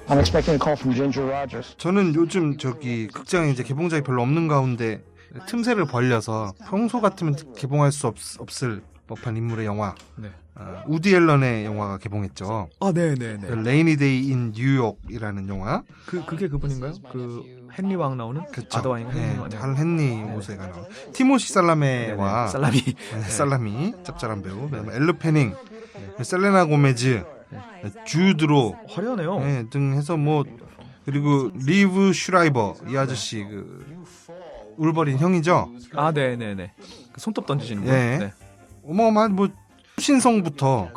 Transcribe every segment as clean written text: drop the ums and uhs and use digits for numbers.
I'm expecting a call from Ginger Rogers. 저는 요즘 저기 극장에 이제 개봉작이 별로 없는 가운데 틈새를 벌려서 평소 같으면 개봉할 수 없을 법한 인물의 영화, 네. 우디 앨런의 영화가 개봉했죠. 아, 네네네. 레이니 데이 인 뉴욕이라는 영화. 그게 그분인가요? 그 헨리 왕 나오는? 그쵸. 아더왕 헨리 왕. 할 헨리 5세가 나온 티모시 살라메와 살라미. 살라미 짭짤한 배우, 그다음에 엘르 페닝, 셀레나 고메즈, 주드로 화려하네요. 등 해서 뭐 그리고 리브 슈라이버 이 아저씨 그 울버린 형이죠. 아, 네네네. 그 손톱 던지시는 분. 예. 네. 어마어마한 뭐 신성부터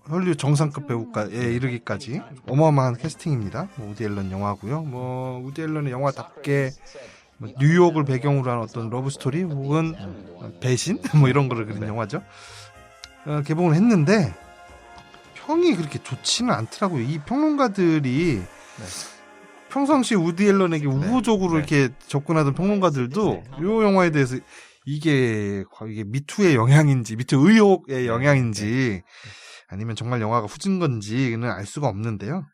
헐리우드 정상급 배우에 이르기까지 어마어마한 캐스팅입니다. 우디 앨런 영화고요. 뭐 우디 앨런의 영화답게 뭐 뉴욕을 배경으로 한 어떤 러브 스토리 혹은 배신 뭐 이런 거를 그린 영화죠. 개봉을 했는데 평이 그렇게 좋지는 않더라고요. 이 평론가들이 평상시 우디 앨런에게 우호적으로 이렇게 접근하던 평론가들도 이 영화에 대해서 이게 미투의 영향인지 미투 의혹의 영향인지 아니면 정말 영화가 후진 건지는 알 수가 없는데요.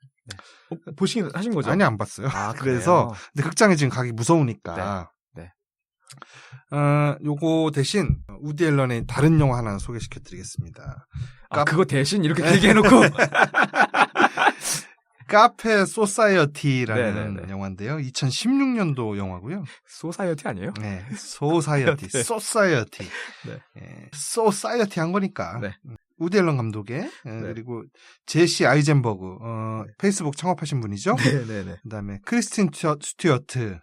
보시긴 하신 거죠? 아니, 안 봤어요. 아, 그래서 근데 극장에 지금 가기 무서우니까. 네. 요거 대신 우디 앨런의 다른 영화 하나 소개시켜드리겠습니다. 그거 대신 이렇게 길게 해놓고. 카페 소사이어티라는 네네네. 영화인데요. 2016년도 영화고요. 소사이어티 아니에요? 네, 소사이어티, 네. 소사이어티, 네. 소사이어티 한 거니까. 네. 우디 앨런 감독의 그리고 제시 아이젠버그 페이스북 창업하신 분이죠. 네네네. 그다음에 크리스틴 스튜어트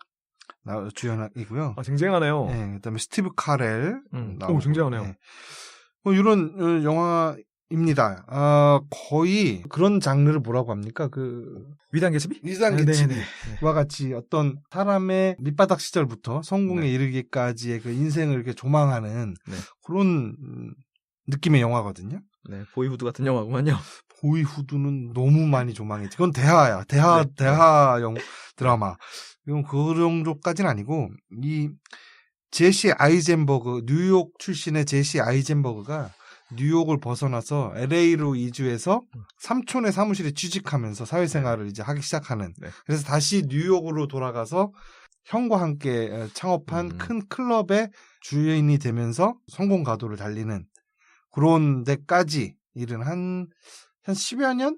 주연이고요. 아, 쟁쟁하네요. 네, 그다음에 스티브 카렐 나오고. 쟁쟁하네요. 네. 뭐 이런 영화입니다. 거의 그런 장르를 뭐라고 합니까? 위대한 개츠비? 위대한 개츠비와 같이 어떤 사람의 밑바닥 시절부터 성공에 이르기까지의 그 인생을 이렇게 조망하는 그런 느낌의 영화거든요. 네, 보이후드 같은 영화구만요. 보이후드는 너무 많이 조망했지. 그건 대하야. 대하형 드라마. 이건 그 정도까지는 아니고, 이 제시 아이젠버그, 뉴욕 출신의 제시 아이젠버그가 뉴욕을 벗어나서 LA로 이주해서 삼촌의 사무실에 취직하면서 사회생활을 이제 하기 시작하는. 그래서 다시 뉴욕으로 돌아가서 형과 함께 창업한 큰 클럽의 주인이 되면서 성공 가도를 달리는 그런 데까지 이른 한 10여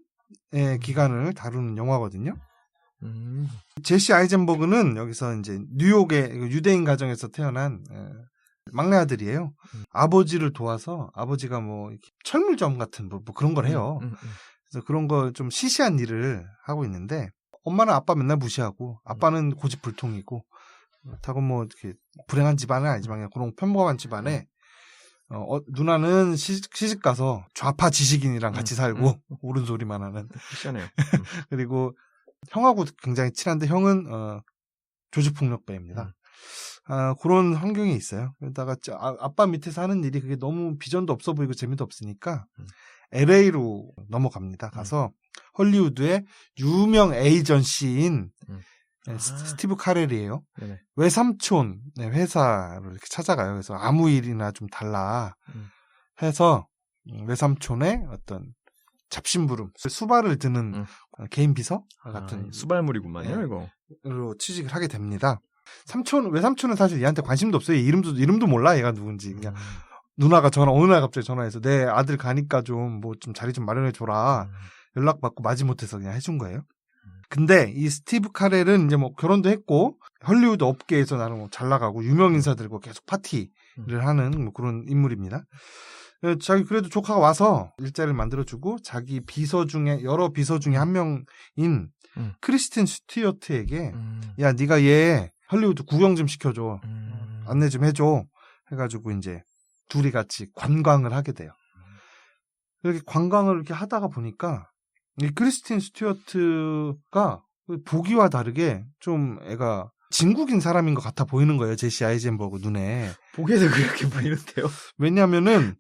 년의 기간을 다루는 영화거든요. 제시 아이젠버그는 여기서 이제 뉴욕의 유대인 가정에서 태어난 막내 아들이에요. 아버지를 도와서 아버지가 뭐 철물점 같은 뭐 그런 걸 해요. 그래서 그런 거 좀 시시한 일을 하고 있는데 엄마는 아빠 맨날 무시하고 아빠는 고집불통이고 그렇다고 뭐 이렇게 불행한 집안은 아니지만 그냥 그런 평범한 집안에 누나는 시집 가서 좌파 지식인이랑 같이 살고 옳은 소리만 하는. 희한해요. 그리고 형하고 굉장히 친한데 형은 조직폭력배입니다. 그런 환경이 있어요. 그러다가 아빠 밑에서 하는 일이 그게 너무 비전도 없어 보이고 재미도 없으니까 LA로 넘어갑니다. 가서 헐리우드의 유명 에이전시인 스티브 카렐이에요. 외삼촌 회사를 이렇게 찾아가요. 그래서 아무 일이나 좀 달라 해서 외삼촌의 어떤 잡심부름, 수발을 드는 개인 비서 같은 수발물이구만요, 이거. 로 취직을 하게 됩니다. 외삼촌은 사실 얘한테 관심도 없어요. 이름도 몰라, 얘가 누군지. 그냥 누나가 어느 날 갑자기 전화해서 내 아들 가니까 좀 뭐 좀 자리 좀 마련해줘라. 연락받고 마지못해서 그냥 해준 거예요. 근데 이 스티브 카렐은 이제 뭐 결혼도 했고 헐리우드 업계에서 나름 뭐 잘 나가고 유명 인사들과 계속 파티를 하는 뭐 그런 인물입니다. 자기 그래도 조카가 와서 일자리를 만들어주고 자기 여러 비서 중에 한 명인 크리스틴 스튜어트에게 야, 네가 얘 헐리우드 구경 좀 시켜줘. 안내 좀 해줘. 해가지고 이제 둘이 같이 관광을 하게 돼요. 이렇게 관광을 이렇게 하다가 보니까 이 크리스틴 스튜어트가 보기와 다르게 좀 애가 진국인 사람인 것 같아 보이는 거예요. 제시 아이젠버그 눈에. 보기에도 그렇게 보이는데요. 왜냐면은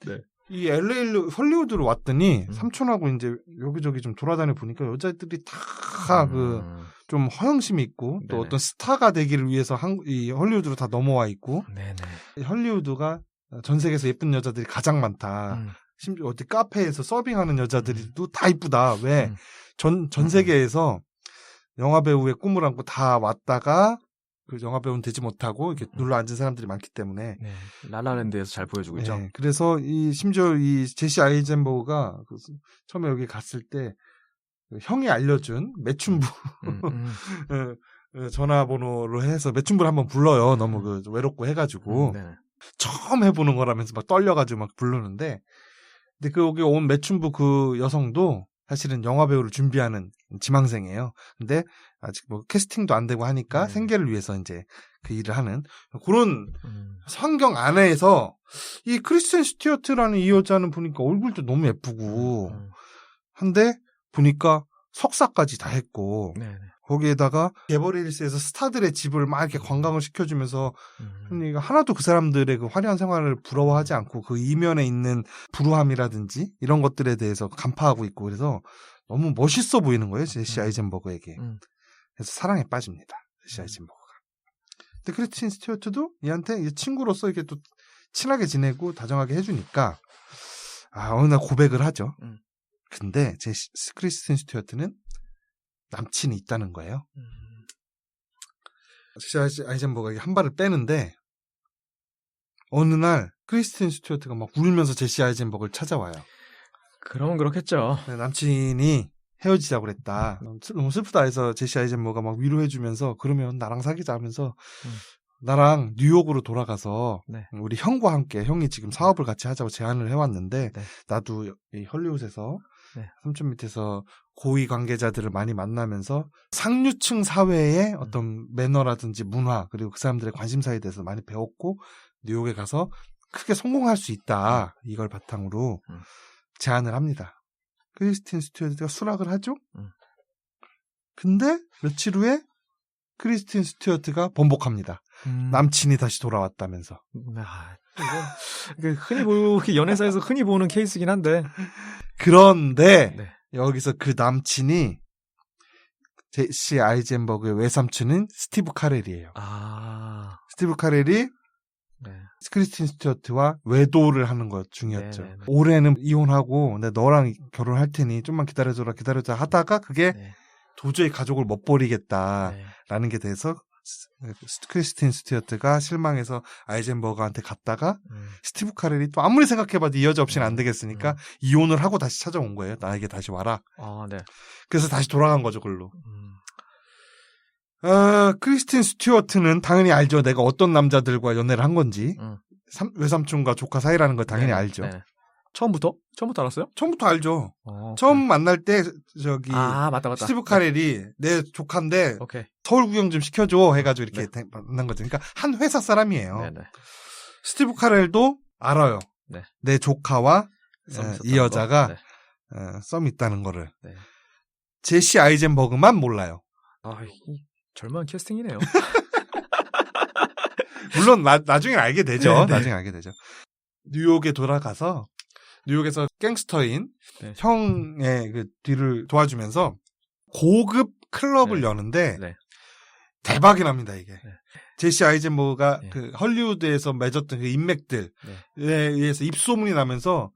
이 LA로 헐리우드로 왔더니 삼촌하고 이제 여기저기 좀 돌아다녀 보니까 여자들이 다 좀 허영심이 있고 또 어떤 스타가 되기를 위해서 이 헐리우드로 다 넘어와 있고 헐리우드가 전 세계에서 예쁜 여자들이 가장 많다. 심지어 어디 카페에서 서빙하는 여자들도 다 이쁘다. 왜? 전 세계에서 영화 배우의 꿈을 안고 다 왔다가 그 영화 배우는 되지 못하고 이렇게 눌러 앉은 사람들이 많기 때문에 네. 라라랜드에서 잘 보여주고 있죠. 네, 그래서 심지어 이 제시 아이젠버그가 처음에 여기 갔을 때 형이 알려준 매춘부 전화번호로 해서 매춘부를 한번 불러요. 너무 외롭고 해가지고 네네. 처음 해보는 거라면서 막 떨려가지고 막 부르는데, 근데 여기 온 매춘부 그 여성도 사실은 영화 배우를 준비하는 지망생이에요. 근데 아직 뭐 캐스팅도 안 되고 하니까 생계를 위해서 이제 그 일을 하는 그런 환경 안에서 이 크리스틴 스튜어트라는 이 여자는 보니까 얼굴도 너무 예쁘고 한데 보니까 석사까지 다 했고 네네. 거기에다가 베버리힐스에서 스타들의 집을 막 이렇게 관광을 시켜주면서 하나도 그 사람들의 그 화려한 생활을 부러워하지 않고 그 이면에 있는 불우함이라든지 이런 것들에 대해서 간파하고 있고 그래서 너무 멋있어 보이는 거예요. 제시 아이젠버그에게. 그래서 사랑에 빠집니다. 제시 아이젠버그가. 근데 크리스틴 스튜어트도 얘한테 친구로서 이렇게 또 친하게 지내고 다정하게 해주니까 어느 날 고백을 하죠. 근데 크리스틴 스튜어트는 남친이 있다는 거예요. 제시 아이젠버그가 한 발을 빼는데 어느 날 크리스틴 스튜어트가 막 울면서 제시 아이젠버그를 찾아와요. 그러면 그렇겠죠. 남친이 헤어지자고 그랬다. 너무 슬프다 해서 제시 아이젠버그가 막 위로해주면서 그러면 나랑 사귀자 하면서 나랑 뉴욕으로 돌아가서 네. 우리 형과 함께 형이 지금 사업을 같이 하자고 제안을 해왔는데 네. 나도 이 헐리우드에서 네. 삼촌 밑에서 고위 관계자들을 많이 만나면서 상류층 사회의 어떤 매너라든지 문화 그리고 그 사람들의 관심사에 대해서 많이 배웠고 뉴욕에 가서 크게 성공할 수 있다. 이걸 바탕으로 제안을 합니다. 크리스틴 스튜어트가 수락을 하죠. 근데 며칠 후에 크리스틴 스튜어트가 번복합니다. 남친이 다시 돌아왔다면서. 이건 흔히 연애사에서 흔히 보는 케이스긴 한데. 그런데 네. 여기서 그 남친이 제시 아이젠버그의 외삼촌인 스티브 카렐이에요. 스티브 카렐이 네. 크리스틴 스튜어트와 외도를 하는 것 중이었죠. 네네네. 올해는 이혼하고 너랑 결혼할 테니 좀만 기다려줘라 하다가 그게 도저히 가족을 못 버리겠다라는 게 돼서 크리스틴 스튜어트가 실망해서 아이젠버그한테 갔다가 스티브 카렐이 또 아무리 생각해봐도 이 여자 없이는 안 되겠으니까 이혼을 하고 다시 찾아온 거예요. 나에게 다시 와라. 네. 그래서 다시 돌아간 거죠, 글로. 크리스틴 스튜어트는 당연히 알죠. 내가 어떤 남자들과 연애를 한 건지. 외삼촌과 조카 사이라는 걸 당연히 알죠. 네. 처음부터 알았어요? 처음부터 알죠. 그래. 처음 만날 때 맞다. 스티브 카렐이 내 조카인데 오케이. 서울 구경 좀 시켜줘 해가지고 이렇게 만난 거죠. 그러니까 한 회사 사람이에요. 네네. 스티브 카렐도 알아요. 네. 내 조카와 이 여자가 네. 썸이 있다는 거를. 네. 제시 아이젠버그만 몰라요. 절묘한 캐스팅이네요. 물론 나중에 알게 되죠. 네. 나중에 알게 되죠. 뉴욕에 돌아가서 뉴욕에서 갱스터인 형의 그 뒤를 도와주면서 고급 클럽을 여는데 대박이 납니다, 이게. 제시 아이젠버그가 그 헐리우드에서 맺었던 그 인맥들에 의해서 입소문이 나면서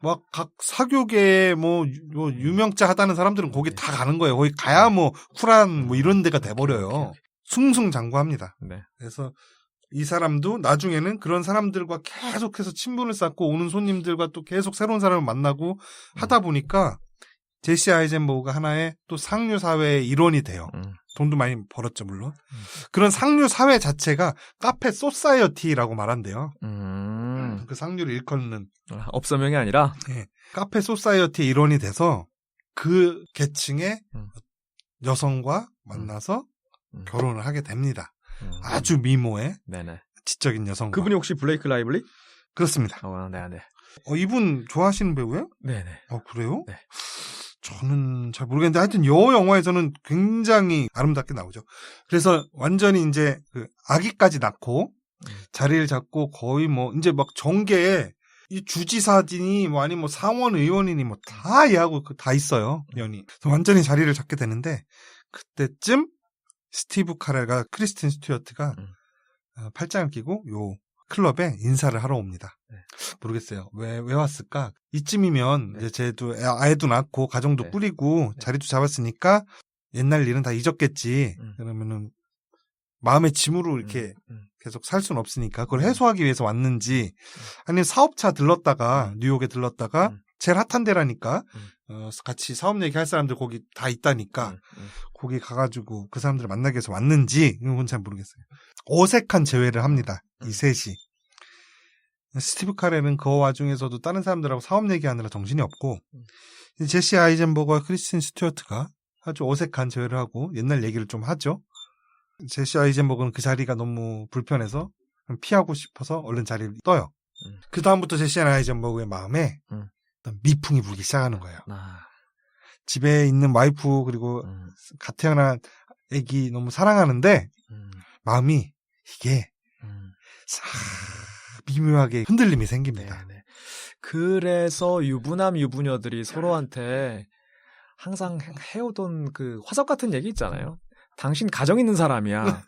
막 각 사교계에 뭐 유명자 하다는 사람들은 거기 다 가는 거예요. 거기 가야 뭐 쿨한 뭐 이런 데가 돼버려요. 승승장구합니다. 그래서 이 사람도 나중에는 그런 사람들과 계속해서 친분을 쌓고 오는 손님들과 또 계속 새로운 사람을 만나고 하다 보니까 제시 아이젠버그가 하나의 또 상류 사회의 일원이 돼요. 돈도 많이 벌었죠, 물론. 그런 상류 사회 자체가 카페 소사이어티라고 말한대요. 그 상류를 일컫는. 업소명이 아니라? 네. 카페 소사이어티의 일원이 돼서 그 계층의 여성과 만나서 결혼을 하게 됩니다. 아주 미모의 지적인 여성. 그분이 혹시 블레이크 라이블리? 그렇습니다. 네. 이분 좋아하시는 배우예요? 네네. 그래요? 네. 저는 잘 모르겠는데 하여튼 여 영화에서는 굉장히 아름답게 나오죠. 그래서 완전히 이제 그 아기까지 낳고 자리를 잡고 거의 뭐 이제 막 정계에 이 주지사진이 뭐 아니 뭐 상원 의원이니 뭐 다 얘하고 다 있어요. 연이. 완전히 자리를 잡게 되는데 그때쯤 스티브 카렐과 크리스틴 스튜어트가 팔짱을 끼고 요 클럽에 인사를 하러 옵니다. 모르겠어요. 왜 왔을까? 이쯤이면 이제 쟤도 아이도 낳고 가정도 꾸리고 자리도 잡았으니까 옛날 일은 다 잊었겠지. 그러면은 마음의 짐으로 이렇게 계속 살 수는 없으니까 그걸 해소하기 위해서 왔는지 아니면 사업차 들렀다가 뉴욕에 들렀다가 제일 핫한 데라니까 같이 사업 얘기할 사람들 거기 다 있다니까 거기 가가지고 그 사람들을 만나기 위해서 왔는지 이건 잘 모르겠어요. 어색한 재회를 합니다. 이 셋이. 스티브 카렐은 그 와중에서도 다른 사람들하고 사업 얘기하느라 정신이 없고 제시 아이젠버거와 크리스틴 스튜어트가 아주 어색한 재회를 하고 옛날 얘기를 좀 하죠. 제시 아이젠버거는 그 자리가 너무 불편해서 피하고 싶어서 얼른 자리를 떠요. 그 다음부터 제시 아이젠버거의 마음에 어떤 미풍이 불기 시작하는 거예요. 집에 있는 와이프 그리고 갓 태어난 애기 너무 사랑하는데 마음이 이게 미묘하게 흔들림이 생깁니다. 네네. 그래서 유부남 유부녀들이 서로한테 항상 해오던 그 화석 같은 얘기 있잖아요. 당신 가정 있는 사람이야.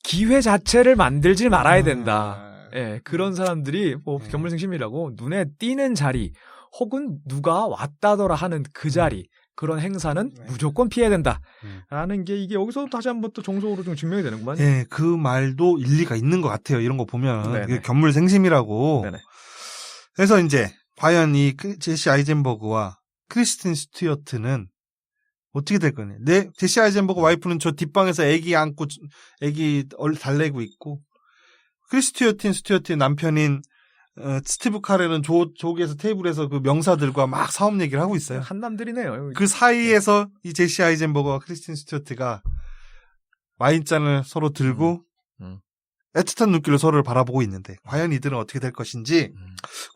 기회 자체를 만들지 말아야 된다. 예, 그런 사람들이 뭐 견물생심이라고 눈에 띄는 자리 혹은 누가 왔다더라 하는 그 자리 그런 행사는 무조건 피해야 된다. 라는 게 이게 여기서 다시 한번 또 정석으로 좀 증명이 되는구만. 네, 그 말도 일리가 있는 것 같아요. 이런 거 보면. 이게 견물생심이라고. 네네. 그래서 이제 과연 이 제시 아이젠버그와 크리스틴 스튜어트는 어떻게 될 거냐. 제시 아이젠버그 와이프는 저 뒷방에서 애기 안고 애기 달래고 있고 크리스틴 스튜어트의 남편인 스티브 카렐은 저기에서 테이블에서 그 명사들과 막 사업 얘기를 하고 있어요. 한남들이네요. 그 사이에서 이 제시 아이젠버거와 크리스틴 스튜어트가 와인잔을 서로 들고 애틋한 눈길로 서로를 바라보고 있는데 과연 이들은 어떻게 될 것인지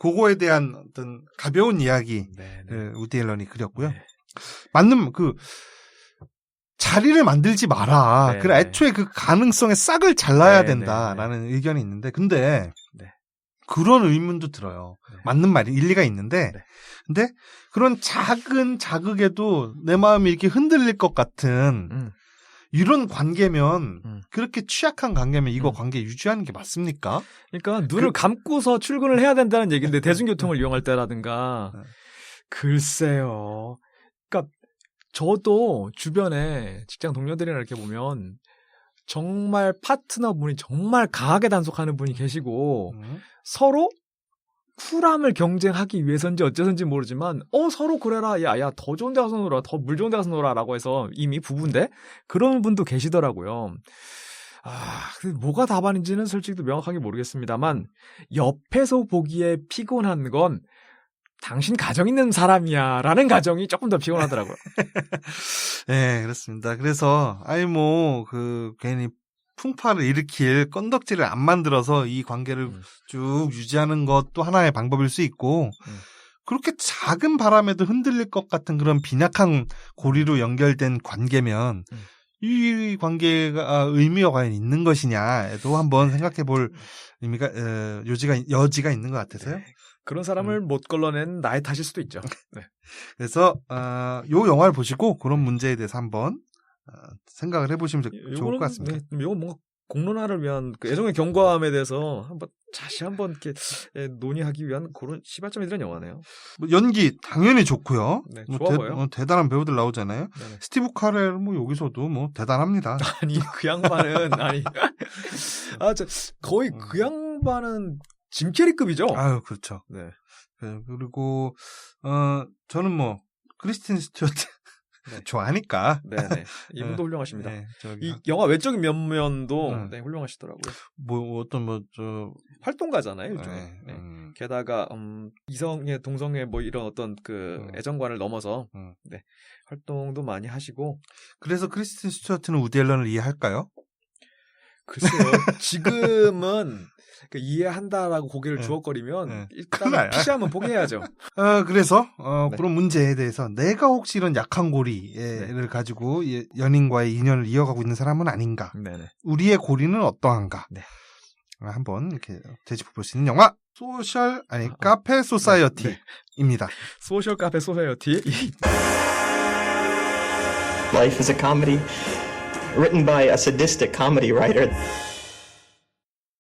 그거에 대한 어떤 가벼운 이야기 우디 앨런이 그렸고요. 네. 맞는 그 자리를 만들지 마라. 그래 애초에 그 가능성의 싹을 잘라야 된다라는 의견이 있는데 근데 그런 의문도 들어요. 맞는 말이 일리가 있는데 근데 그런 작은 자극에도 내 마음이 이렇게 흔들릴 것 같은 이런 관계면 그렇게 취약한 관계면 이거 관계 유지하는 게 맞습니까? 그러니까 눈을 감고서 출근을 해야 된다는 얘기인데 대중교통을 이용할 때라든가 글쎄요. 그러니까 저도 주변에 직장 동료들이나 이렇게 보면 정말 파트너분이 정말 강하게 단속하는 분이 계시고 서로 쿨함을 경쟁하기 위해서인지 어째서인지 모르지만 서로 그래라 야 더 좋은 데 가서 놀아 더 물 좋은 데 가서 놀아라고 해서 이미 부부인데 그런 분도 계시더라고요. 근데 뭐가 답안인지는 솔직히 명확하게 모르겠습니다만 옆에서 보기에 피곤한 건 당신 가정 있는 사람이야 라는 가정이 조금 더 피곤하더라고요. 네, 그렇습니다. 그래서 괜히 풍파를 일으킬 건덕지를 안 만들어서 이 관계를 쭉 유지하는 것도 하나의 방법일 수 있고 그렇게 작은 바람에도 흔들릴 것 같은 그런 빈약한 고리로 연결된 관계면 이 관계가 의미가 과연 있는 것이냐에도 한번 생각해 볼 여지가 있는 것 같아서요. 그런 사람을 못 걸러낸 나의 탓일 수도 있죠. 네. 그래서 요 영화를 보시고 그런 문제에 대해서 한번 생각을 해보시면 좋을 것 같습니다. 이건 뭔가 공론화를 위한 그 애정의 경과함에 대해서 다시 한번 이렇게 논의하기 위한 그런 시발점이 들은 영화네요. 연기 당연히 좋고요. 네, 좋아 보여요. 대단한 배우들 나오잖아요. 네네. 스티브 카렐 여기서도 대단합니다. 아니 그 양반은 거의 그 양반은 짐 캐리급이죠. 아유 그렇죠. 네. 그리고 저는 크리스틴 스튜어트 좋아하니까. 네네. 이분도 훌륭하십니다. 네, 이 영화 외적인 면면도 훌륭하시더라고요. 활동가잖아요, 요즘에. 네. 게다가 이성애, 동성애 이런 어떤 애정관을 넘어서 활동도 많이 하시고. 그래서 크리스틴 스튜어트는 우디 앨런을 이해할까요? 글쎄요. 지금은 이해한다라고 고개를 주걱거리면 일단 피시하면 포기해야죠. 그래서 그런 문제에 대해서 내가 혹시 이런 약한 고리를 가지고 연인과의 인연을 이어가고 있는 사람은 아닌가? 우리의 고리는 어떠한가? 한번 이렇게 되짚어 볼 수 있는 영화 카페 소사이어티입니다. 소셜 카페 소사이어티. Life is a comedy written by a sadistic comedy writer.